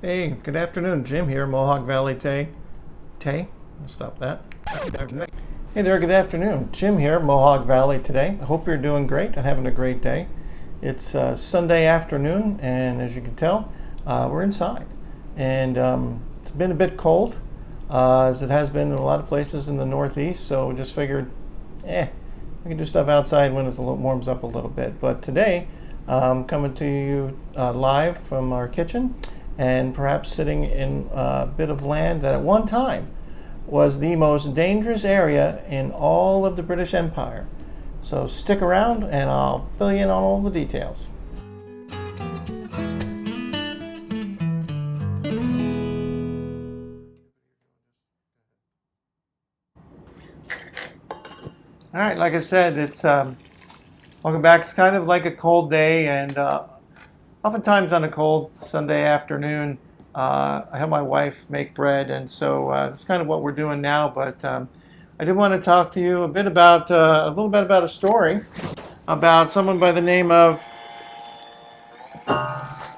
Hey, good afternoon. Jim here, Mohawk Valley Tay. I'll stop that. Hey there, good afternoon. Jim here, Mohawk Valley today. I hope you're doing great and having a great day. It's Sunday afternoon, and as you can tell, we're inside. And it's been a bit cold, as it has been in a lot of places in the Northeast, so we just figured, we can do stuff outside when it warms up a little bit. But today, coming to you live from our kitchen, and perhaps sitting in a bit of land that at one time was the most dangerous area in all of the British Empire. So stick around and I'll fill you in on all the details. All right, like I said, it's welcome back. It's kind of like a cold day, and oftentimes on a cold Sunday afternoon, I have my wife make bread, and so that's kind of what we're doing now. But I did want to talk to you a little bit about a story about someone by the name of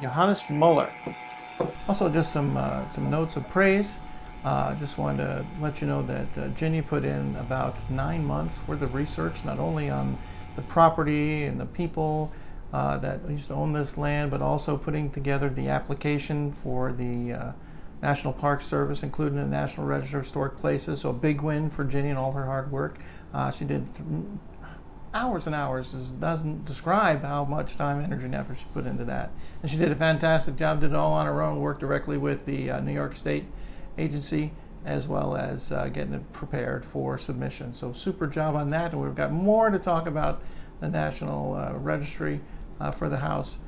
Johannes Muller. Also, just some notes of praise. Just wanted to let you know that Ginny put in about 9 months worth of research, not only on the property and the people that used to own this land, but also putting together the application for the National Park Service, including the National Register of Historic Places. So a big win for Ginny and all her hard work. She did hours and hours. It doesn't describe how much time, energy, and effort she put into that. And she did a fantastic job, did it all on her own, worked directly with the New York State Agency, as well as getting it prepared for submission. So super job on that. And we've got more to talk about the National Registry for the House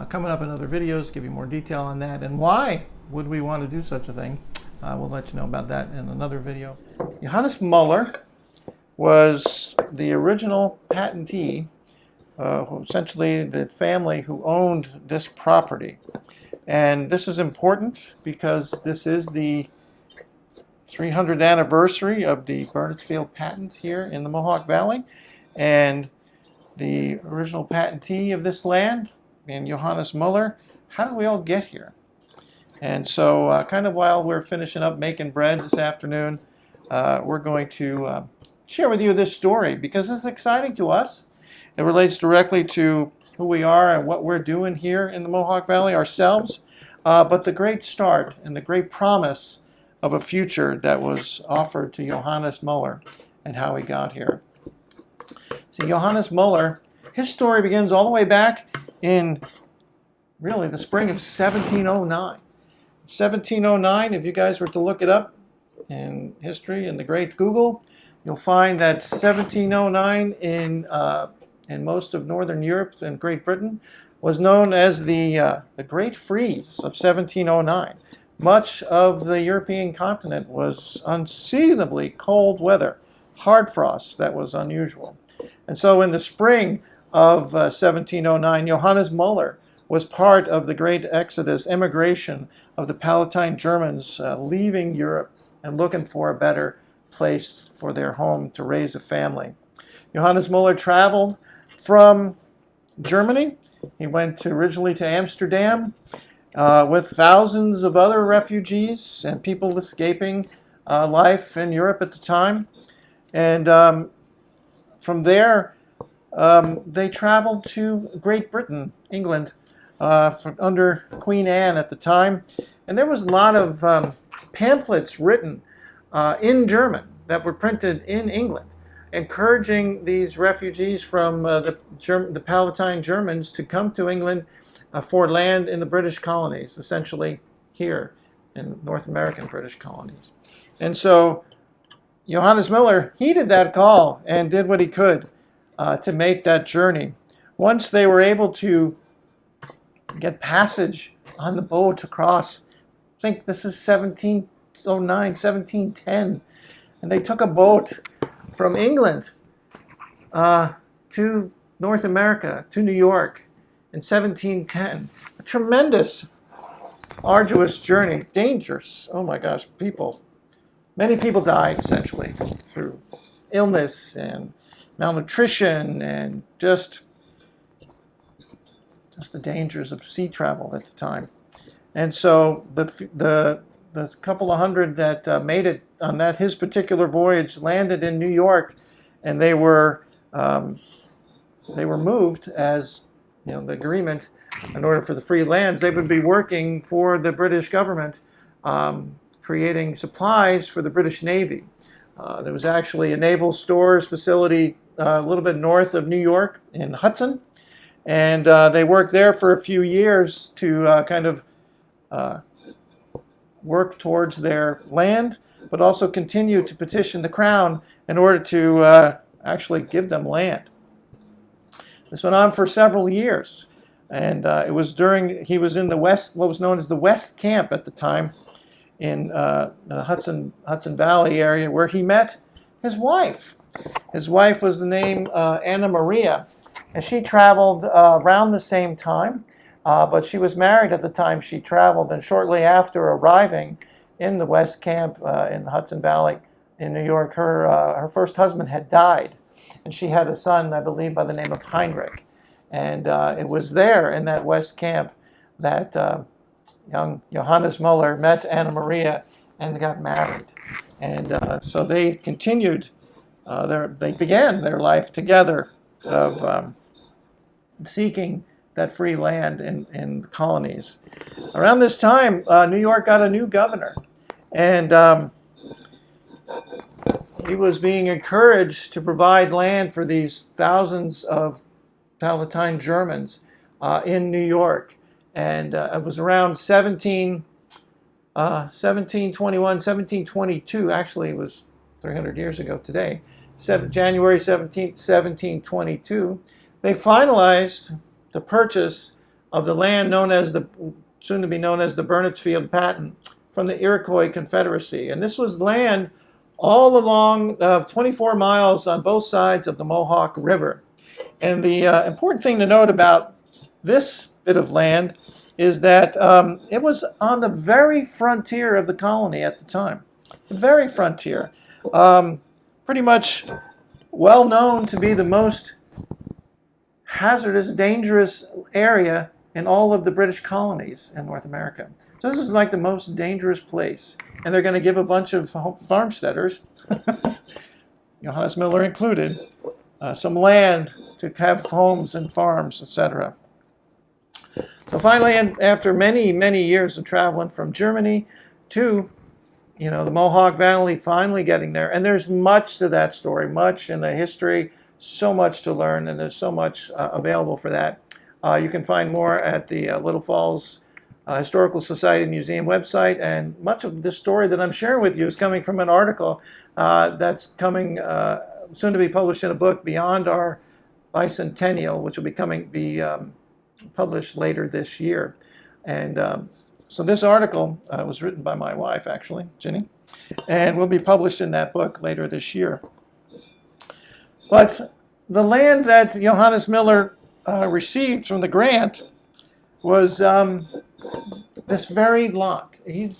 coming up in other videos, give you more detail on that and why would we want to do such a thing. We'll let you know about that in another video. Johannes Muller was the original patentee, essentially the family who owned this property. And this is important because this is the 300th anniversary of the Burnetsfield Patent here in the Mohawk Valley. And the original patentee of this land, and Johannes Muller, how did we all get here? And so kind of while we're finishing up making bread this afternoon, we're going to share with you this story because it's exciting to us. It relates directly to who we are and what we're doing here in the Mohawk Valley ourselves, but the great start and the great promise of a future that was offered to Johannes Muller and how he got here. So Johannes Muller, his story begins all the way back in really the spring of 1709. 1709, if you guys were to look it up in history in the great Google, you'll find that 1709 in most of Northern Europe and Great Britain was known as the Great Freeze of 1709. Much of the European continent was unseasonably cold weather, hard frost that was unusual. And so in the spring of 1709, Johannes Muller was part of the great exodus, emigration of the Palatine Germans leaving Europe and looking for a better place for their home to raise a family. Johannes Muller traveled from Germany. He went originally to Amsterdam with thousands of other refugees and people escaping life in Europe at the time. And from there, they traveled to Great Britain, England, under Queen Anne at the time. And there was a lot of pamphlets written in German that were printed in England, encouraging these refugees from the Palatine Germans to come to England for land in the British colonies, essentially here in North American British colonies. And so Johannes Muller heeded that call and did what he could to make that journey. Once they were able to get passage on the boat across, I think this is 1709, 1710, and they took a boat from England to North America, to New York in 1710. A tremendous, arduous journey, dangerous. Oh my gosh, many people died essentially through illness and malnutrition and just the dangers of sea travel at the time. And so the couple of hundred that made it on that his particular voyage landed in New York, and they were moved as, you know, the agreement, in order for the free lands, they would be working for the British government, creating supplies for the British Navy. There was actually a naval stores facility a little bit north of New York in Hudson, and they worked there for a few years to kind of work towards their land, but also continue to petition the crown in order to actually give them land. This went on for several years, and it was during he was in the West, what was known as the West Camp at the time, in the Hudson Valley area, where he met his wife. His wife was the name Anna Maria, and she traveled around the same time, but she was married at the time she traveled, and shortly after arriving in the West Camp in the Hudson Valley in New York, her first husband had died, and she had a son, I believe, by the name of Heinrich. And it was there in that West Camp that young Johannes Muller met Anna Maria and got married. And so they continued, they began their life together of seeking that free land in the colonies. Around this time, New York got a new governor, and he was being encouraged to provide land for these thousands of Palatine Germans in New York. And it was around 1721, 1722, actually it was 300 years ago today, January 17th, 1722, they finalized the purchase of the land known as soon to be known as the Burnetsfield Patent from the Iroquois Confederacy. And this was land all along 24 miles on both sides of the Mohawk River. And the important thing to note about this bit of land is that it was on the very frontier of the colony at the time. The very frontier. Pretty much well known to be the most hazardous, dangerous area in all of the British colonies in North America. So this is like the most dangerous place. And they're going to give a bunch of farmsteaders, Johannes Muller included, some land to have homes and farms, etc. So finally, after many, many years of traveling from Germany to, the Mohawk Valley, finally getting there. And there's much to that story, much in the history, so much to learn, and there's so much available for that. You can find more at the Little Falls Historical Society Museum website, and much of this story that I'm sharing with you is coming from an article that's coming soon to be published in a book, Beyond Our Bicentennial, which will be published later this year. And so this article was written by my wife, actually, Ginny, and will be published in that book later this year. But the land that Johannes Muller received from the grant was this very lot. The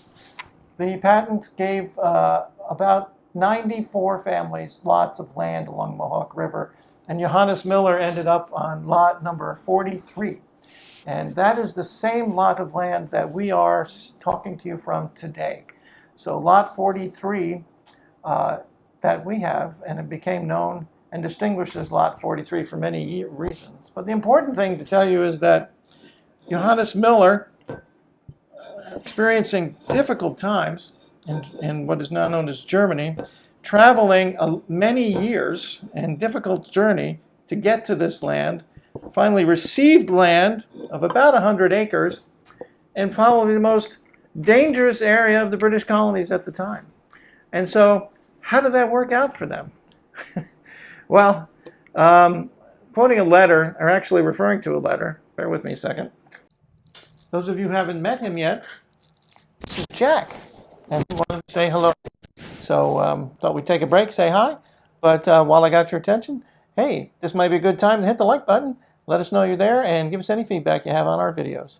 patent gave about 94 families lots of land along the Mohawk River, and Johannes Muller ended up on lot number 43. And that is the same lot of land that we are talking to you from today. So lot 43 that we have, and it became known and distinguished as lot 43 for many reasons. But the important thing to tell you is that Johannes Muller, experiencing difficult times in what is now known as Germany, traveling many years and difficult journey to get to this land, finally received land of about 100 acres in probably the most dangerous area of the British colonies at the time. And so how did that work out for them? Well, quoting a letter, or actually referring to a letter, bear with me a second. Those of you who haven't met him yet, this is Jack, and he wanted to say hello. So thought we'd take a break, say hi, but while I got your attention, hey, this might be a good time to hit the like button, let us know you're there, and give us any feedback you have on our videos.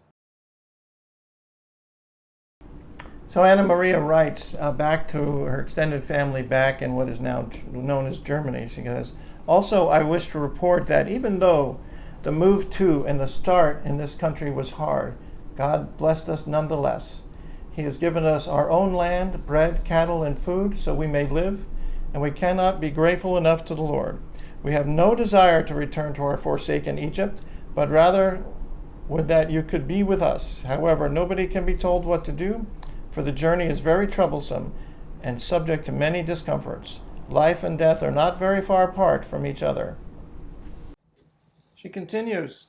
So Anna Maria writes back to her extended family back in what is now known as Germany. She says, also, I wish to report that even though the move to and the start in this country was hard, God blessed us nonetheless. He has given us our own land, bread, cattle, and food, so we may live, and we cannot be grateful enough to the Lord. We have no desire to return to our forsaken Egypt, but rather would that you could be with us. However, nobody can be told what to do, for the journey is very troublesome and subject to many discomforts. Life and death are not very far apart from each other. She continues,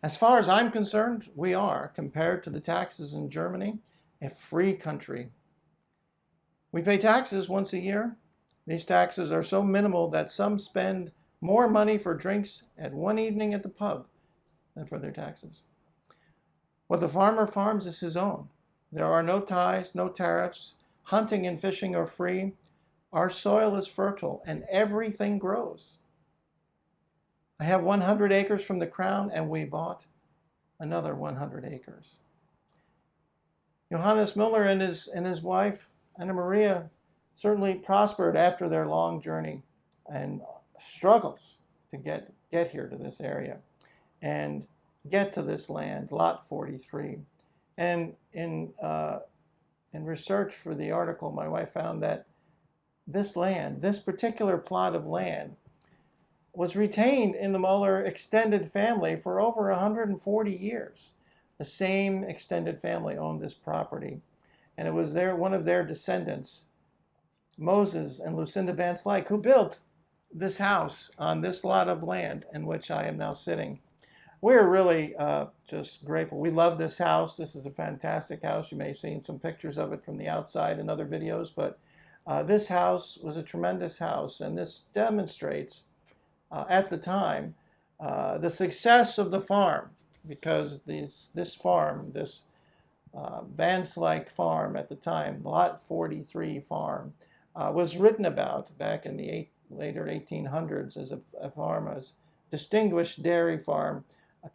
as far as I'm concerned, we are, compared to the taxes in Germany, a free country. We pay taxes once a year. These taxes are so minimal that some spend more money for drinks at one evening at the pub than for their taxes. What the farmer farms is his own. There are no ties, no tariffs. Hunting and fishing are free. Our soil is fertile and everything grows. I have 100 acres from the crown, and we bought another 100 acres. Johannes Muller and his wife, Anna Maria, certainly prospered after their long journey and struggles to get here to this area and get to this land, Lot 43. And in research for the article, my wife found that this land, this particular plot of land, was retained in the Muller extended family for over 140 years. The same extended family owned this property, and it was one of their descendants, Moses and Lucinda Van Slyke, who built this house on this lot of land in which I am now sitting. We're really just grateful. We love this house. This is a fantastic house. You may have seen some pictures of it from the outside in other videos, but this house was a tremendous house, and this demonstrates at the time the success of the farm, because this farm, this Van Slyke farm at the time, Lot 43 farm, was written about back in the later 1800s as a farm, as distinguished dairy farm,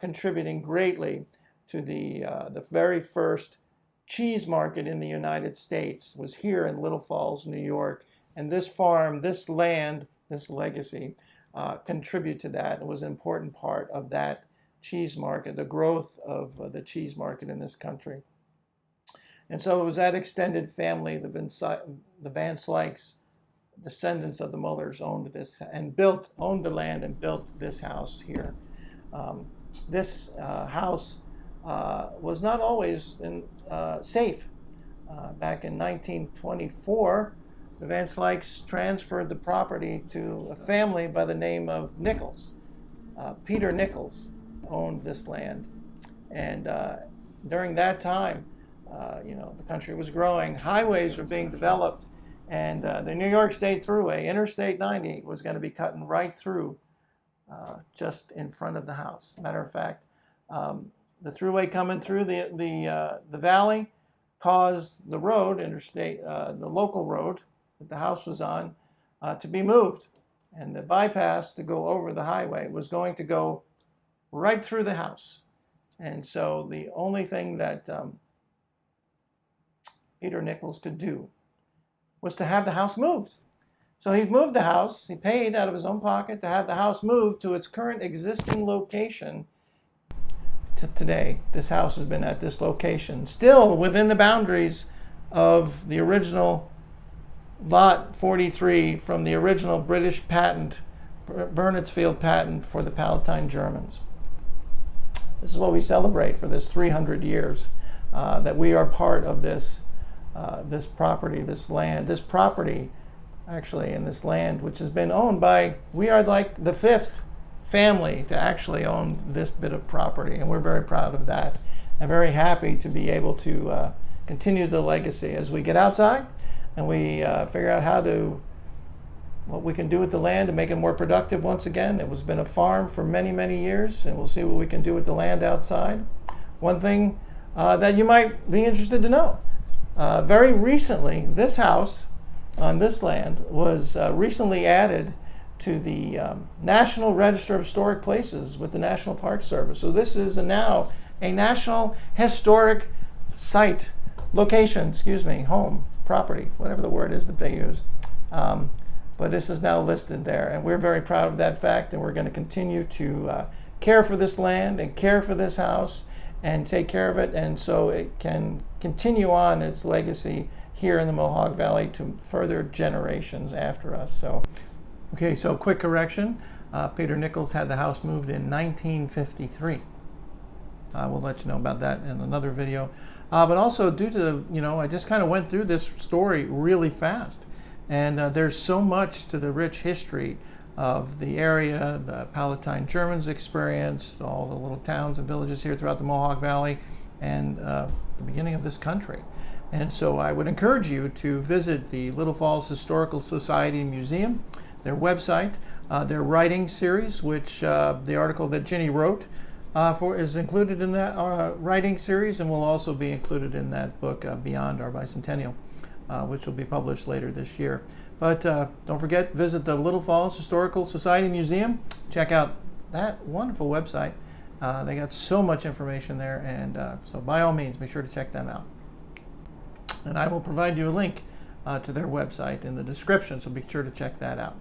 contributing greatly to the very first cheese market in the United States was here in Little Falls, New York. And this farm, this land, this legacy contribute to that. It was an important part of that cheese market, the growth of the cheese market in this country. And so it was that extended family, the Van Slyke's descendants of the Mullers owned this and owned the land and built this house here. This house was not always safe. Back in 1924, the Van Slyke's transferred the property to a family by the name of Nichols. Peter Nichols owned this land. And during that time, the country was growing. Highways were being developed. And the New York State Thruway, Interstate 90, was going to be cutting right through just in front of the house. Matter of fact, the thruway coming through the valley caused the road, the local road that the house was on, to be moved. And the bypass to go over the highway was going to go right through the house. And so the only thing that Peter Nichols could do was to have the house moved. So he moved the house. He paid out of his own pocket to have the house moved to its current existing location. To today, this house has been at this location, still within the boundaries of the original Lot 43 from the original British patent, Burnetsfield patent for the Palatine Germans. This is what we celebrate for this 300 years, that we are part of this property, this land, this property actually in this land, which has been owned by, we are like the fifth family to actually own this bit of property, and we're very proud of that and very happy to be able to continue the legacy as we get outside and we figure out what we can do with the land to make it more productive once again. It has been a farm for many, many years, and we'll see what we can do with the land outside. One thing that you might be interested to know, very recently, this house on this land was recently added to the National Register of Historic Places with the National Park Service. So this is now a National Historic Site, home, property, whatever the word is that they use. But this is now listed there, and we're very proud of that fact, and we're going to continue to care for this land and care for this house and take care of it, and so it can continue on its legacy here in the Mohawk Valley to further generations after us. So, okay, so quick correction. Peter Nichols had the house moved in 1953. We'll let you know about that in another video. But also due to, I just kind of went through this story really fast. And there's so much to the rich history of the area, the Palatine Germans experience, all the little towns and villages here throughout the Mohawk Valley, and the beginning of this country. And so I would encourage you to visit the Little Falls Historical Society Museum, their website, their writing series, which the article that Ginny wrote is included in that writing series, and will also be included in that book, Beyond Our Bicentennial, which will be published later this year. But don't forget, visit the Little Falls Historical Society Museum. Check out that wonderful website. They got so much information there, and so by all means, be sure to check them out. And I will provide you a link to their website in the description, so be sure to check that out.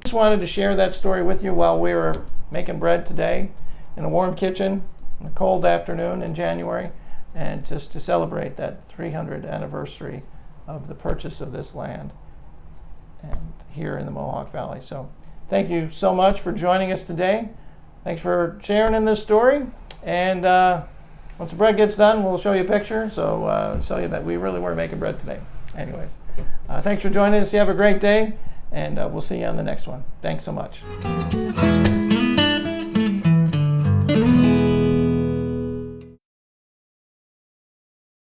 Just wanted to share that story with you while we were making bread today in a warm kitchen on a cold afternoon in January, and just to celebrate that 300th anniversary of the purchase of this land and here in the Mohawk Valley. So thank you so much for joining us today. Thanks for sharing in this story. And once the bread gets done, we'll show you a picture. So show you that we really were making bread today. Anyways, thanks for joining us. You have a great day, and we'll see you on the next one. Thanks so much.